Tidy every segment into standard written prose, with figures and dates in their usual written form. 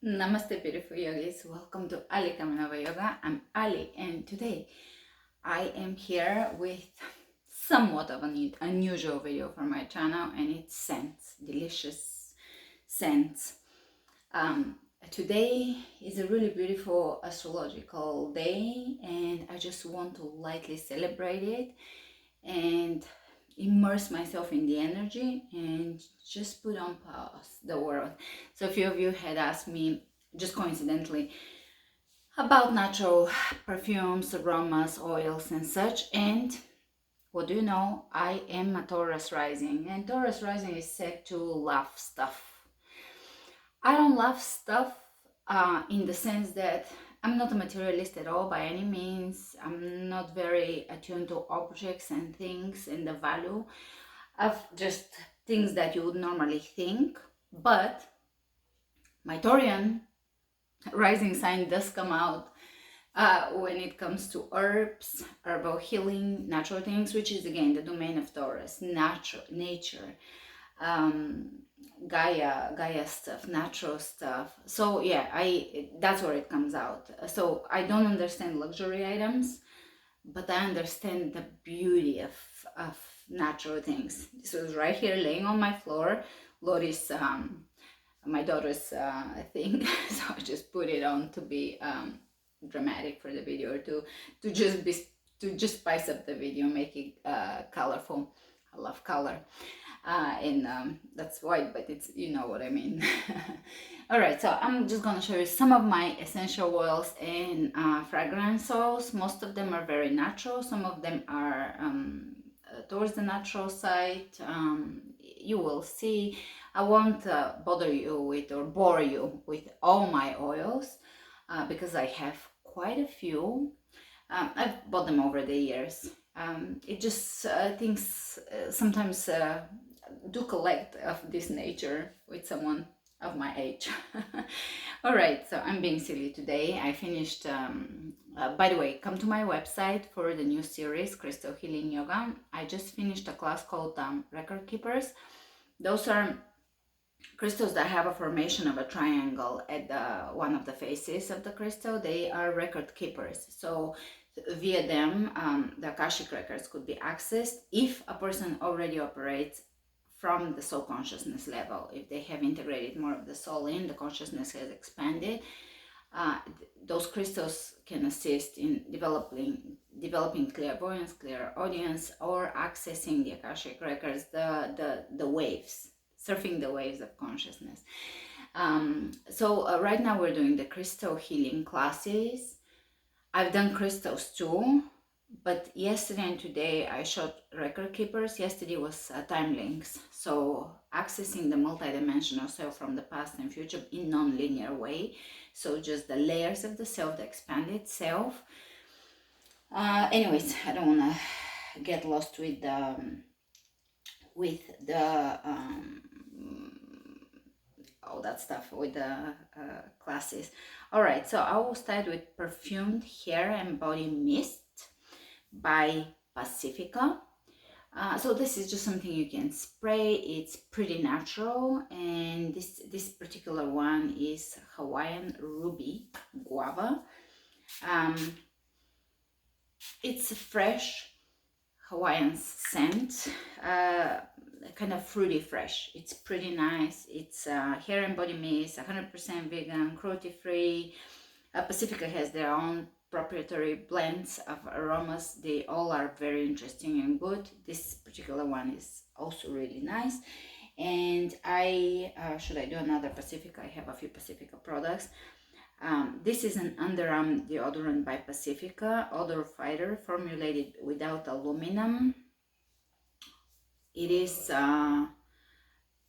Namaste, beautiful yogis. Welcome to Ali Kamanava Yoga. I'm Ali, and today I am here with somewhat of an unusual video for my channel, and it's scents, delicious scents. Today is a really beautiful astrological day, and I just want to lightly celebrate it and immerse myself in the energy and just put on pause the world. So a few of you had asked me, just coincidentally, about natural perfumes, aromas, oils and such, and what do you know, I am a Taurus rising, and Taurus rising is said to love stuff. I don't love stuff in the sense that I'm not a materialist at all by any means. I'm not very attuned to objects and things and the value of just things that you would normally think. But my Taurian rising sign does come out when it comes to herbs, herbal healing, natural things, which is again the domain of Taurus, nature, um, Gaia stuff, natural stuff. So yeah, that's where it comes out. So I don't understand luxury items, but I understand the beauty of natural things. This was right here laying on my floor. Lori's, my daughter's thing, so I just put it on to be dramatic for the video, or to just spice up the video, make it colorful. I love color. And that's white, but it's, you know what I mean. All right, so I'm just gonna show you some of my essential oils and fragrance oils. Most of them are very natural, some of them are towards the natural side. You will see. I won't bother you with or bore you with all my oils because I have quite a few. I've bought them over the years. It just things sometimes do collect of this nature with someone of my age. All right, so I'm being silly today. I finished, by the way, come to my website for the new series, Crystal Healing Yoga. I just finished a class called Record Keepers. Those are crystals that have a formation of a triangle at one of the faces of the crystal. They are record keepers. So via them, the Akashic records could be accessed if a person already operates from the soul consciousness level. If they have integrated more of the soul in, the consciousness has expanded. Those crystals can assist in developing clairvoyance, clairaudience, or accessing the Akashic records, the waves, surfing the waves of consciousness. So right now we're doing the crystal healing classes. I've done crystals too, but yesterday and today I shot record keepers. Yesterday was time links, so accessing the multidimensional self from the past and future in non-linear way. So just the layers of the self, the expanded self. Anyways, I don't want to get lost with the all that stuff with the classes. All right, so I will start with perfumed hair and body mist by Pacifica. So this is just something you can spray. It's pretty natural, and this particular one is Hawaiian Ruby Guava. It's a fresh Hawaiian scent, kind of fruity fresh. It's pretty nice. It's hair and body mist, 100% vegan, cruelty free. Pacifica has their own proprietary blends of aromas. They all are very interesting and good. This particular one is also really nice. And should I do another Pacifica? I have a few Pacifica products. This is an underarm deodorant by Pacifica, odor fighter, formulated without aluminum. It is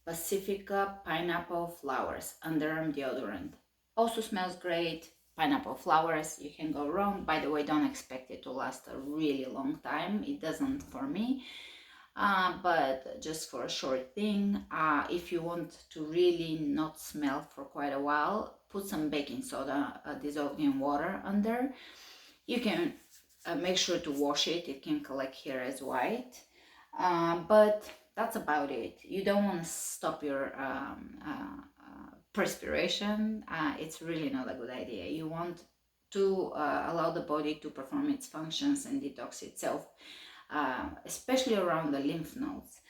Pacifica pineapple flowers underarm deodorant. Also smells great. Pineapple flowers, you can go wrong. By the way, don't expect it to last a really long time. It doesn't for me. But just for a short thing, if you want to really not smell for quite a while, put some baking soda dissolved in water under. You can make sure to wash it. It can collect here as white, but that's about it. You don't want to stop your perspiration, it's really not a good idea. You want to allow the body to perform its functions and detox itself, especially around the lymph nodes.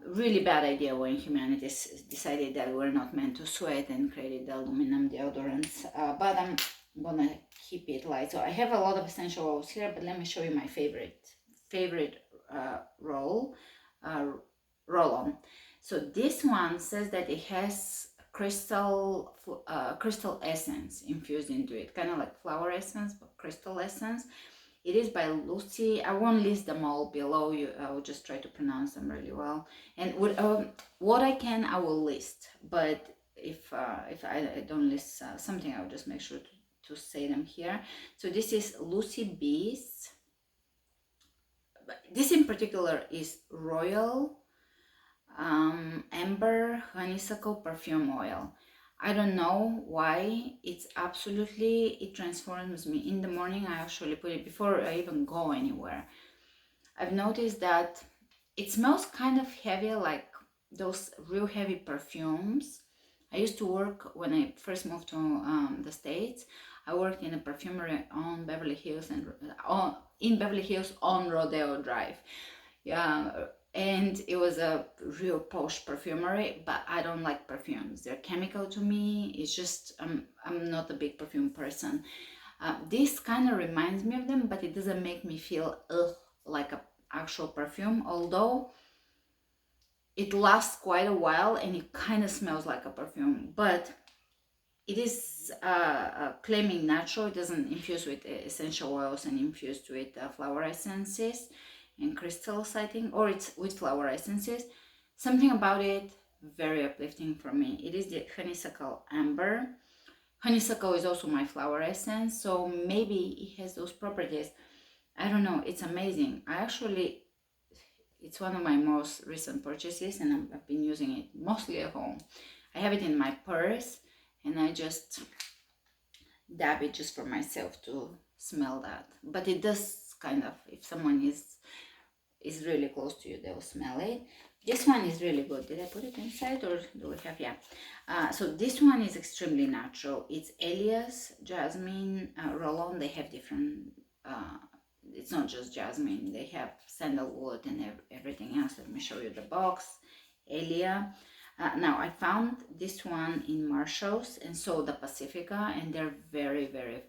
Really bad idea when humanity decided that we're not meant to sweat and created the aluminum deodorants. But I'm gonna keep it light. So I have a lot of essential oils here, but let me show you my favorite roll on. So this one says that it has crystal essence infused into it, kind of like flower essence, but crystal essence. It is by Lucy. I won't list them all below. I will just try to pronounce them really well. And what I can, I will list. But if I don't list something, I'll just make sure to say them here. So this is Lucy B's. This in particular is Royal Amber Honeysuckle Perfume Oil. I don't know why. It transforms me. In the morning, I actually put it before I even go anywhere. I've noticed that it smells kind of heavy, like those real heavy perfumes. I used to work, when I first moved to the States, I worked in a perfumery on Beverly Hills on Rodeo Drive. Yeah, and it was a real posh perfumery, but I don't like perfumes. They're chemical to me. It's just I'm not a big perfume person. This kind of reminds me of them, but it doesn't make me feel like a actual perfume, although it lasts quite a while and it kind of smells like a perfume. But it is claiming natural. It doesn't infuse with essential oils and infused with flower essences and crystals, I think, or it's with flower essences. Something about it very uplifting for me. It is the honeysuckle amber. Honeysuckle is also my flower essence, so maybe it has those properties. I don't know. It's amazing. It's one of my most recent purchases, and I've been using it mostly at home. I have it in my purse, and I just dab it just for myself to smell that. But it does kind of, if someone is really close to you, they'll smell it. This one is really good. Did I put it inside, or do we have? Yeah. So this one is extremely natural. It's Elias, Jasmine, roll-on. They have different, it's not just jasmine. They have sandalwood and everything else. Let me show you the box. Elia. Now I found this one in Marshall's, and so the Pacifica, and they're very, very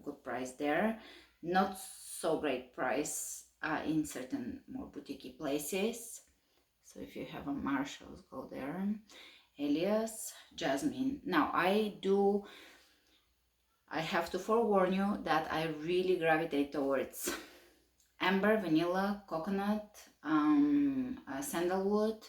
good price there. Not so great price in certain more boutique places. So if you have a Marshall's, go there. Elias, Jasmine. Now I have to forewarn you that I really gravitate towards amber, vanilla, coconut, sandalwood,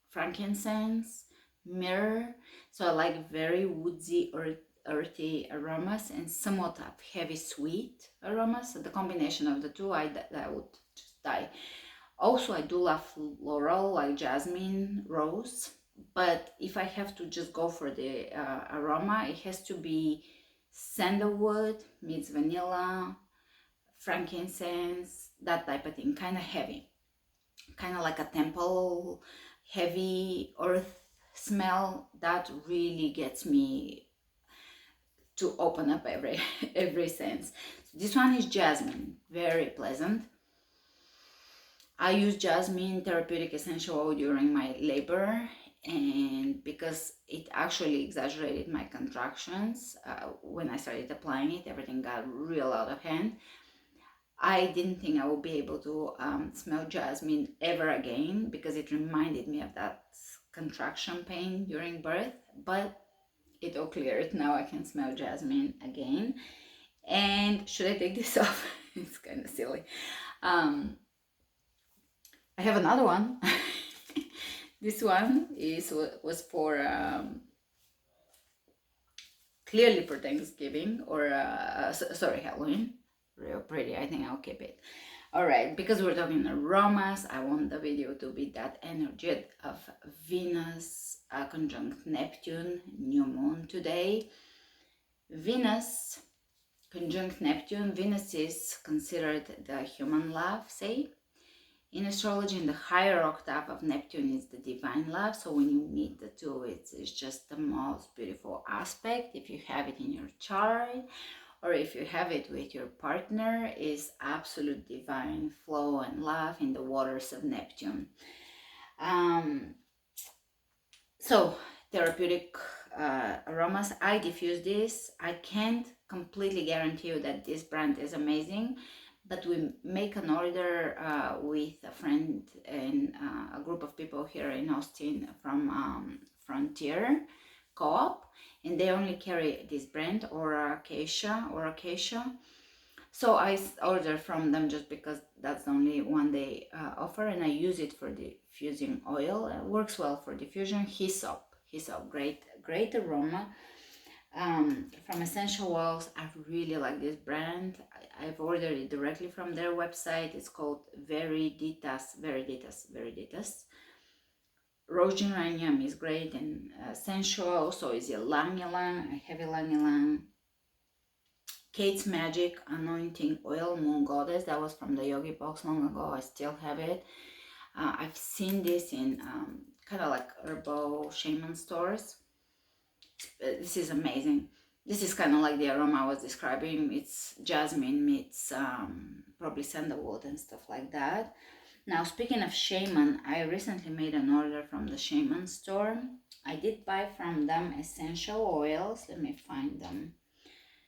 frankincense, myrrh. So I like very woodsy or earthy aromas and somewhat of heavy sweet aromas. So the combination of the two, I would just die. Also, I do love floral, like jasmine, rose. But if I have to just go for the aroma, it has to be sandalwood meets vanilla, frankincense, that type of thing, kind of heavy, kind of like a temple heavy earth smell. That really gets me to open up every sense. This one is jasmine, very pleasant. I use jasmine therapeutic essential oil during my labor, and because it actually exaggerated my contractions when I started applying it, everything got real out of hand. I didn't think I would be able to smell jasmine ever again, because it reminded me of that contraction pain during birth, but it all cleared. Now I can smell jasmine again. And should I take this off? It's kind of silly. I have another one. This one was for clearly for Thanksgiving, or sorry, Halloween. Real pretty. I think I'll keep it. All right, because we're talking aromas, I want the video to be that energy of Venus conjunct Neptune New Moon today. Venus conjunct Neptune. Venus is considered the human love, say. In astrology, in the higher octave of Neptune is the divine love. So when you meet the two, it's just the most beautiful aspect. If you have it in your chart, or if you have it with your partner, is absolute divine flow and love in the waters of Neptune. So therapeutic aromas, I diffuse this. I can't completely guarantee you that this brand is amazing, but we make an order with a friend and a group of people here in Austin from Frontier Co-op, and they only carry this brand or Acacia. So I order from them just because that's the only one they offer, and I use it for diffusing oil. It works well for diffusion. Hyssop, great aroma. From essential oils, I really like this brand. I've ordered it directly from their website. It's called Veriditas. Rose geranium is great and sensual. So is ylang ylang. I have ylang ylang. Kate's Magic Anointing Oil Moon Goddess. That was from the Yogi box long ago. I still have it. I've seen this in kind of like herbal shaman stores. This is amazing. This is kind of like the aroma I was describing. It's jasmine meets probably sandalwood and stuff like that. Now, speaking of shaman, I recently made an order from the shaman store. I did buy from them essential oils. Let me find them.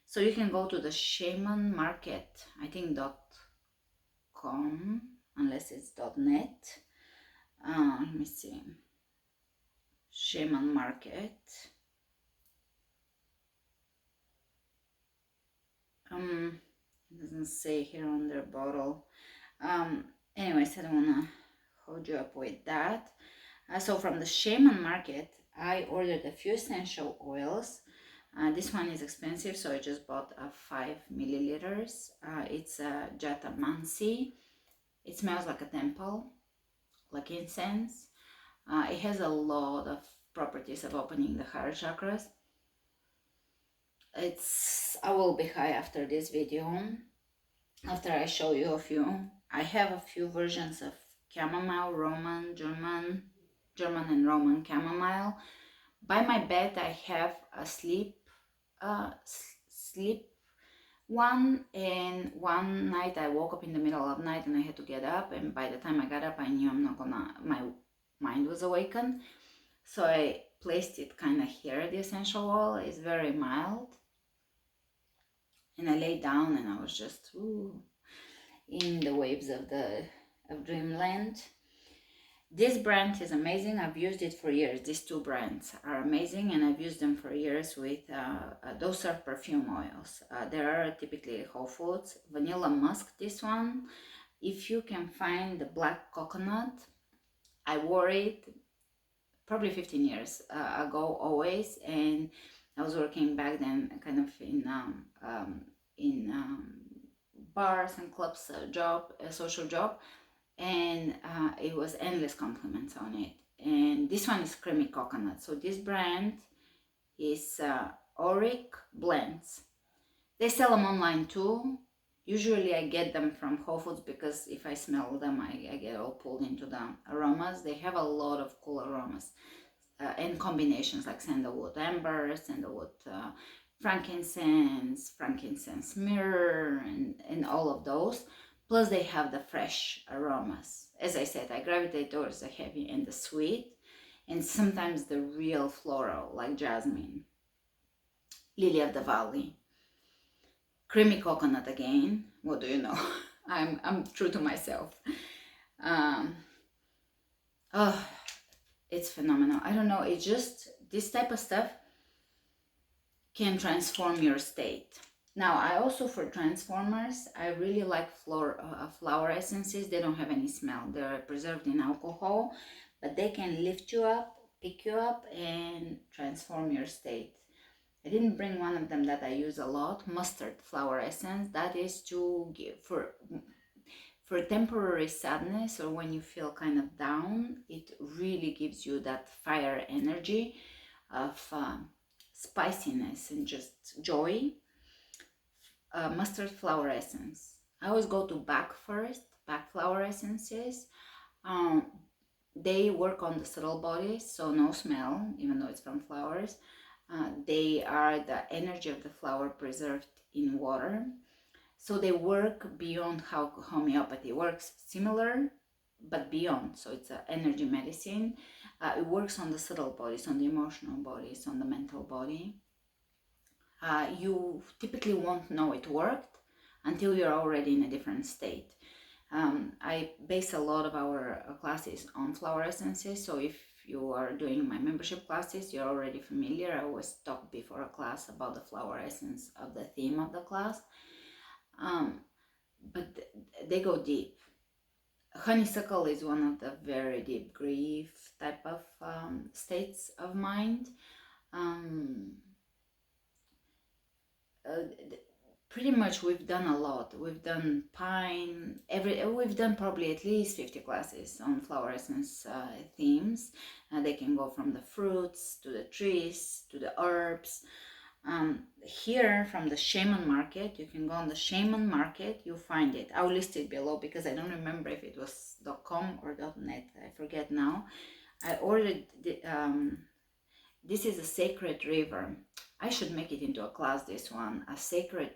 So you can go to the shaman market, I think .com, unless it's .net. Let me see. Shaman market. It doesn't say here on their bottle. Anyways, I don't wanna hold you up with that. So from the shaman market, I ordered a few essential oils. This one is expensive, so I just bought 5 milliliters. It's a Jatamansi. It smells like a temple, like incense. It has a lot of properties of opening the higher chakras. I will be high after this video, after I show you a few. I have a few versions of chamomile, Roman, German and Roman chamomile. By my bed, I have a sleep one, and one night I woke up in the middle of the night and I had to get up, and by the time I got up I knew my mind was awakened, so I placed it kind of here. The essential oil is very mild, and I laid down and I was just in the waves of dreamland. This brand is amazing. I've used it for years. These two brands are amazing, and I've used them for years with those are perfume oils. There are typically Whole Foods. Vanilla Musk, this one. If you can find the black coconut, I wore it probably 15 years ago always, and I was working back then kind of in bars and clubs, a social job, and it was endless compliments on it. And this one is creamy coconut. So this brand is Auric Blends. They sell them online too. Usually I get them from Whole Foods because if I smell them, I get all pulled into the aromas. They have a lot of cool aromas and combinations like sandalwood amber, sandalwood frankincense myrrh, and all of those. Plus they have the fresh aromas. As I said, I gravitate towards the heavy and the sweet, and sometimes the real floral like jasmine, lily of the valley, creamy coconut again. What do you know? I'm true to myself. Oh, it's phenomenal. I don't know. It's just this type of stuff can transform your state. Now, I also, for transformers, I really like flower essences. They don't have any smell. They're preserved in alcohol, but they can lift you up, pick you up, and transform your state. I didn't bring one of them that I use a lot, mustard flower essence. That is to give for temporary sadness, or when you feel kind of down. It really gives you that fire energy of spiciness and just joy. Mustard flower essence. I always go to Bachs first. Bach flower essences. Um, they work on the subtle bodies, so no smell, even though it's from flowers. They are the energy of the flower preserved in water. So they work beyond how homeopathy works, similar but beyond. So it's an energy medicine. It works on the subtle bodies, on the emotional bodies, on the mental body. You typically won't know it worked until you're already in a different state. I base a lot of our classes on flower essences, so if you are doing my membership classes, you're already familiar. I always talk before a class about the flower essence of the theme of the class, but they go deep. Honeysuckle is one of the very deep grief type of states of mind. Um, uh, Pretty much we've done a lot. We've done pine, we've done probably at least 50 classes on flower essence themes. They can go from the fruits to the trees to the herbs. Here from the shaman market, you can go on the shaman market, you'll find it. I'll list it below because I don't remember if it was .com or .net, I forget now. I ordered this is a sacred river. I should make it into a class, this one. A sacred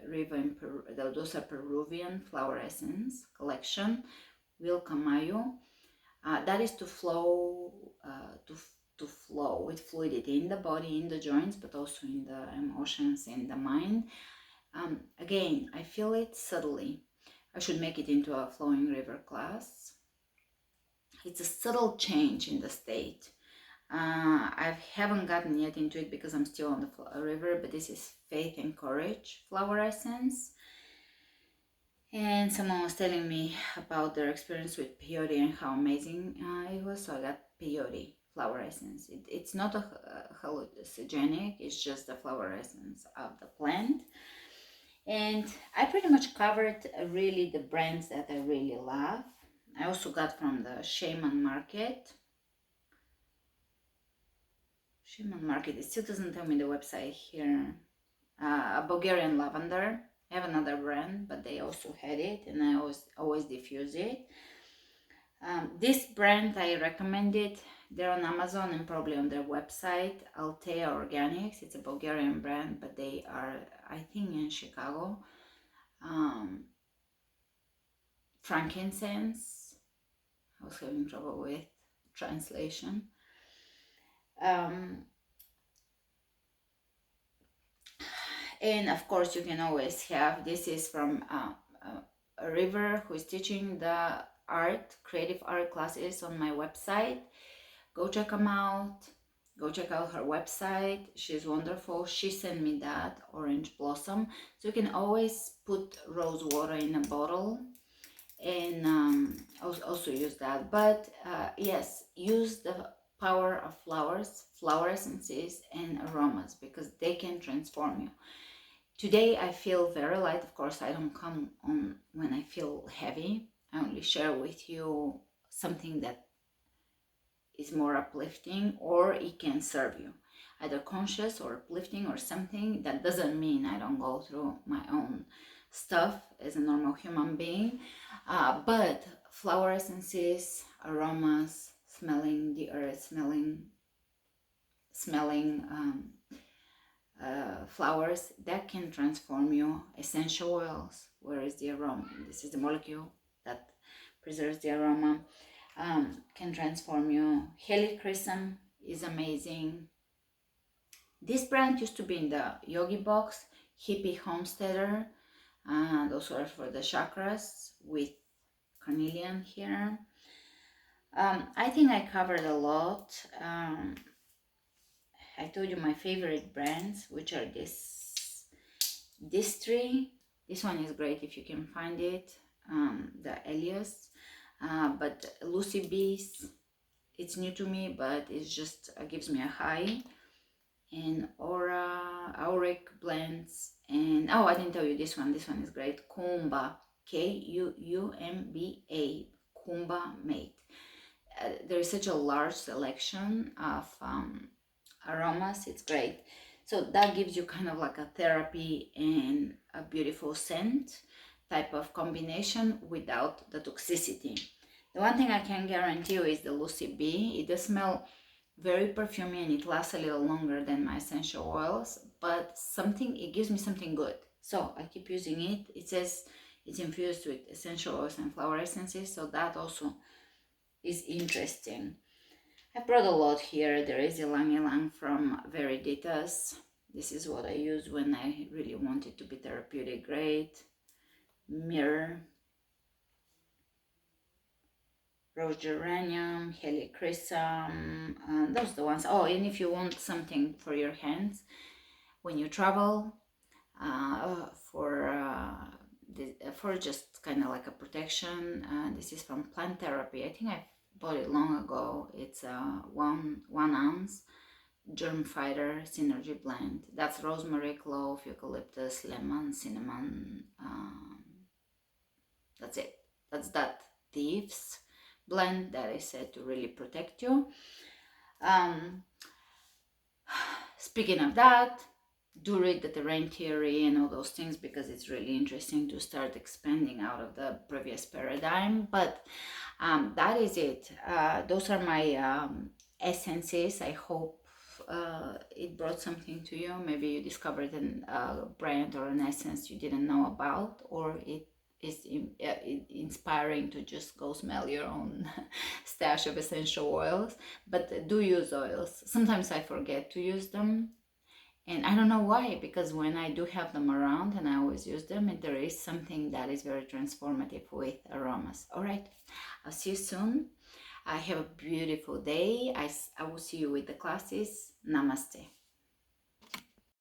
river in Peru. Those are Peruvian flower essence collection. Wilcamayo. That is to flow, to flow with fluidity in the body, in the joints, but also in the emotions, in the mind. Again, I feel it subtly. I should make it into a flowing river class. It's a subtle change in the state. I haven't gotten yet into it because I'm still on the river, but this is Faith and Courage flower essence. And someone was telling me about their experience with peyote and how amazing it was, so I got peyote flower essence. It's not a hallucinogenic, it's just the flower essence of the plant. And I pretty much covered really the brands that I really love. I also got from the shaman market. Shaman market, it still doesn't tell me the website here. A Bulgarian lavender. I have another brand, but they also had it, and I always diffuse it. This brand I recommended. They're on Amazon and probably on their website. Altea Organics. It's a Bulgarian brand, but they are, I think, in Chicago. Frankincense. I was having trouble with translation. And of course you can always have, this is from a river who is teaching the creative art classes on my website. Go check them out. Go check out her website. She's wonderful. She sent me that orange blossom. So you can always put rose water in a bottle and also use that. But yes, use the power of flowers, flower essences and aromas, because they can transform you. Today I feel very light. Of course, I don't come on when I feel heavy. I only share with you something that is more uplifting, or it can serve you, either conscious or uplifting or something. That doesn't mean I don't go through my own stuff as a normal human being. But flower essences, aromas, smelling the earth, smelling flowers, that can transform you. Essential oils, where is the aroma? This is the molecule that preserves the aroma, can transform you. Helichrysum is amazing. This brand used to be in the Yogi Box, Hippie Homesteader. Those are for the chakras with carnelian here. I think I covered a lot. I told you my favorite brands, which are this three. This one is great if you can find it, the Elias. But Lucy Bees, it's new to me, but it just gives me a high. And Auric blends, and oh, I didn't tell you this one. This one is great. Kumba, Kuumba, Kumba Mate. There is such a large selection of aromas. It's great. So that gives you kind of like a therapy and a beautiful scent type of combination without the toxicity. The one thing I can guarantee you is the Lucy B. It does smell very perfumey and it lasts a little longer than my essential oils, but it gives me something good. So I keep using it. It says it's infused with essential oils and flower essences, so that also is interesting. I brought a lot here. There is ylang ylang from Veriditas. This is what I use when I really want it to be therapeutic grade. Myrrh, rose geranium, helichrysum, those are the ones. Oh, and if you want something for your hands when you travel, for just kind of like a protection, this is from Plant Therapy. I think I bought it long ago. It's a 1 ounce germ fighter synergy blend. That's rosemary, clove, eucalyptus, lemon, cinnamon. That's it. That's that Thieves blend that is said to really protect you. Speaking of that, do read the terrain theory and all those things, because it's really interesting to start expanding out of the previous paradigm. But that is it. Those are my essences. I hope it brought something to you. Maybe you discovered a brand or an essence you didn't know about, or it is inspiring to just go smell your own stash of essential oils. But do use oils. Sometimes I forget to use them, and I don't know why, because when I do have them around and I always use them, and there is something that is very transformative with aromas. All right, I'll see you soon. Have a beautiful day. I will see you with the classes. Namaste.